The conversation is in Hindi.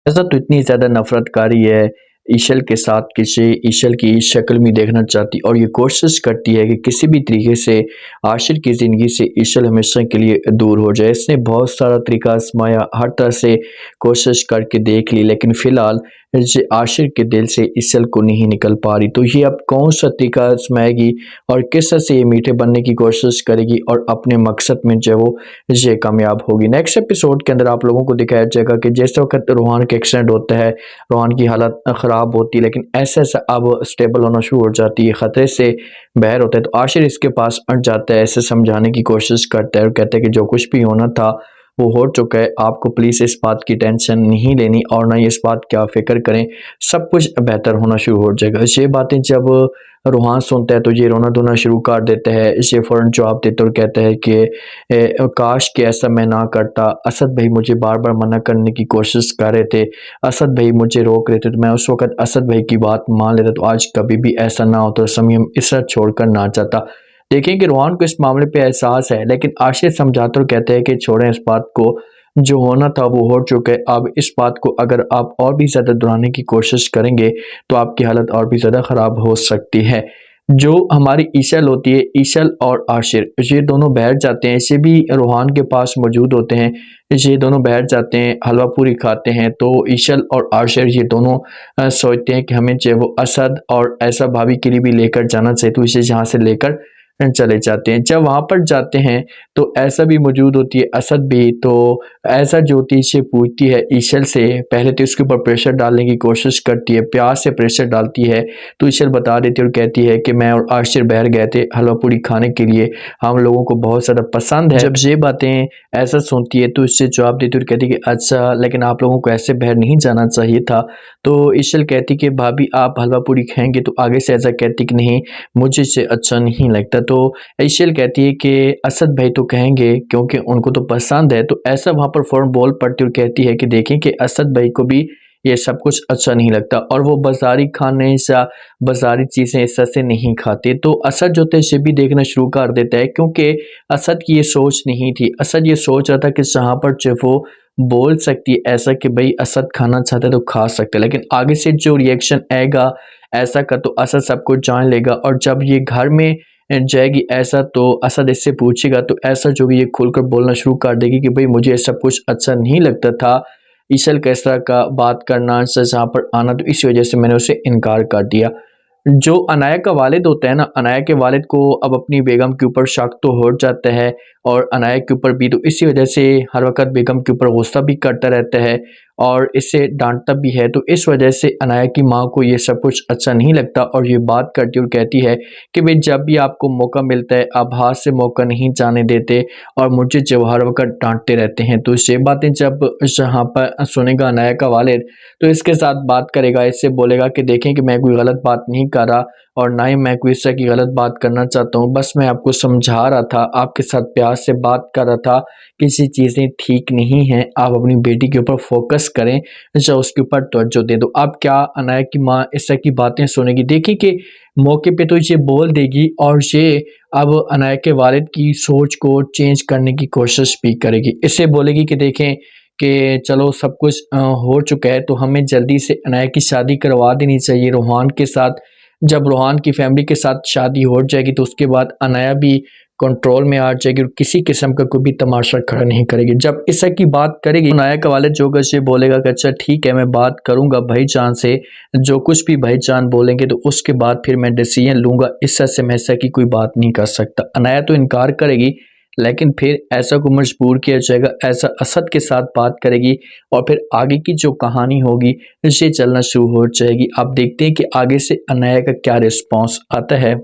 ऐसा तो इतनी ज़्यादा नफ़रतकारी है ईशल के साथ कि ईशल की शक्ल भी देखना चाहती और ये कोशिश करती है कि किसी भी तरीके से आशिर की ज़िंदगी से ईशल हमेशा के लिए दूर हो जाए। इसने बहुत सारा तरीका आजमाया, हर तरह से कोशिश करके देख ली, लेकिन फ़िलहाल ये आशिर के दिल से ईशल को नहीं निकल पा रही। तो ये अब कौन सा तरीका आजमाएगी और किस तरह से ये मीठे बनने की कोशिश करेगी और अपने मकसद में जो है वो ये कामयाब होगी। नेक्स्ट एपिसोड के अंदर आप लोगों को दिखाया जाएगा कि जिस वक्त रूहान का एक्सीडेंट होता है, रोहन की हालत ख़राब होती है, लेकिन ऐसे-ऐसे अब स्टेबल होना शुरू हो जाती है, ख़तरे से बाहर होता है, तो आशिर इसके पास अट जाता है, इसे समझाने की कोशिश करता है और कहता है कि जो कुछ भी होना था वो हो चुका है, आपको प्लीज़ इस बात की टेंशन नहीं लेनी और ना ही इस बात की आप फ़िक्र करें, सब कुछ बेहतर होना शुरू हो जाएगा। ये बातें जब रूहान सुनता है तो ये रोना-धोना शुरू कर देता है, इसे फ़ौरन जवाब देता है और कहता है कि काश कि ऐसा मैं ना करता, असद भाई मुझे बार-बार मना करने की कोशिश कर रहे थे, असद भाई मुझे रोक रहे थे, तो मैं उस वक़्त असद भाई की बात मान लेता, तो आज कभी भी ऐसा ना होता, समीम इस तरह छोड़कर ना जाता। देखें कि रोहान को इस मामले पे एहसास है, लेकिन आशिर समझाता और कहते हैं कि छोड़ें इस बात को, जो होना था वो हो चुका है। अब इस बात को अगर आप और भी ज़्यादा दोहराने की कोशिश करेंगे, तो आपकी हालत और भी ज़्यादा ख़राब हो सकती है। जो हमारी ईशल होती है, ईशल और आशिर, ये दोनों बैठ जाते हैं, इसे भी रूहान के पास मौजूद होते हैं। ये दोनों बैठ जाते हैं, हलवा पूरी खाते हैं, तो ईशल और आशिर ये दोनों सोचते हैं कि हमें जो है वो असद और ऐसा भाभी के लिए भी लेकर जाना चाहिए, तो इसे यहाँ से लेकर चले जाते हैं। जब वहाँ पर जाते हैं तो ऐसा भी मौजूद होती है, असद भी, तो ऐसा ज्योतिष से पूछती है ईशल से, पहले तो इसके ऊपर प्रेशर डालने की कोशिश करती है, प्यार से प्रेशर डालती है, तो ईशल बता देती है और कहती है कि मैं और आशिर बाहर गए थे हलवा पूरी खाने के लिए, हम लोगों को बहुत ज़्यादा पसंद है। जब ये बातें ऐसा सुनती है तो इससे जवाब देती है और कहती है कि अच्छा, लेकिन आप लोगों को ऐसे बाहर नहीं जाना चाहिए था। तो ईशल कहती कि भाभी आप हलवा पूरी खाएंगे, तो आगे से ऐसा कहती कि नहीं, मुझे इससे अच्छा नहीं लगता। तो ईशल कहती है कि असद भाई तो कहेंगे क्योंकि उनको तो पसंद है, तो ऐसा वहाँ पर फ़ौरन बोल पड़ती और कहती है कि देखें कि असद भाई को भी ये सब कुछ अच्छा नहीं लगता और वो बाज़ारी खाने सा बाज़ारी चीज़ें इस तरह से नहीं खाते। तो असद जो थे इसे भी देखना शुरू कर देता है, क्योंकि असद की ये सोच नहीं थी। असद ये सोच रहा था कि जहाँ पर जो वो बोल सकती है ऐसा कि भाई असद खाना चाहता है तो खा सकते हैं, लेकिन आगे से जो रिएक्शन आएगा ऐसा का तो असद सब कुछ जान लेगा और जब ये घर में जाएगी ऐसा, तो असद इससे पूछेगा तो ऐसा जो ये खुलकर बोलना शुरू कर देगी कि भाई मुझे सब कुछ अच्छा नहीं लगता था, ईशल का इस तरह का बात करना, जहाँ पर आना, तो इस वजह से मैंने उसे इनकार कर दिया। जो अनाया का वालिद होता है ना, अनाया के वालिद को अब अपनी बेगम के ऊपर शक तो हो जाता है और अनाया के ऊपर भी, तो इसी वजह से हर वक्त बेगम के ऊपर गुस्सा भी करता रहता है और इससे डांटता भी है। तो इस वजह से अनाया की माँ को ये सब कुछ अच्छा नहीं लगता और ये बात करती और कहती है कि भाई जब भी आपको मौका मिलता है आप हाथ से मौका नहीं जाने देते और मुझे जो हर वक्त डांटते रहते हैं। तो ये बातें जब यहाँ पर सुनेगा अनाया का वालिद, तो इसके साथ बात करेगा, इससे बोलेगा कि देखें कि मैं कोई गलत बात नहीं कर रहा और ना ही मैं कोई इस तरह की गलत बात करना चाहता हूँ, बस मैं आपको समझा रहा था, आपके साथ प्यार से बात कर रहा था, किसी चीज़ें ठीक नहीं हैं, आप अपनी बेटी के ऊपर फोकस करें, जो उसके ऊपर तवज्जो दे दो। अब क्या अनाया की माँ इस तरह की बातें सुनेगी, देखिए कि मौके पे तो ये बोल देगी और ये अब अनाया के वालिद की सोच को चेंज करने की कोशिश भी करेगी। इससे बोलेगी कि देखें कि चलो सब कुछ हो चुका है, तो हमें जल्दी से अनाया की शादी करवा देनी चाहिए रूहान के साथ। जब रूहान की फैमिली के साथ शादी हो जाएगी तो उसके बाद अनाया भी कंट्रोल में आ जाएगी और किसी किस्म का कोई भी तमाशा खड़ा नहीं करेगी। जब इस तरह की बात करेगी, अनाया का वालिद जो ये बोलेगा कि अच्छा ठीक है, मैं बात करूंगा भाईजान से, जो कुछ भी भाईजान बोलेंगे तो उसके बाद फिर मैं डिसीजन लूंगा, इस तरह से मैं ऐसा की कोई बात नहीं कर सकता। अनाया तो इनकार करेगी, लेकिन फिर ऐसा को मजबूर किया जाएगा, ऐसा असद के साथ बात करेगी और फिर आगे की जो कहानी होगी ये चलना शुरू हो जाएगी। आप देखते हैं कि आगे से अनाया का क्या रिस्पॉन्स आता है।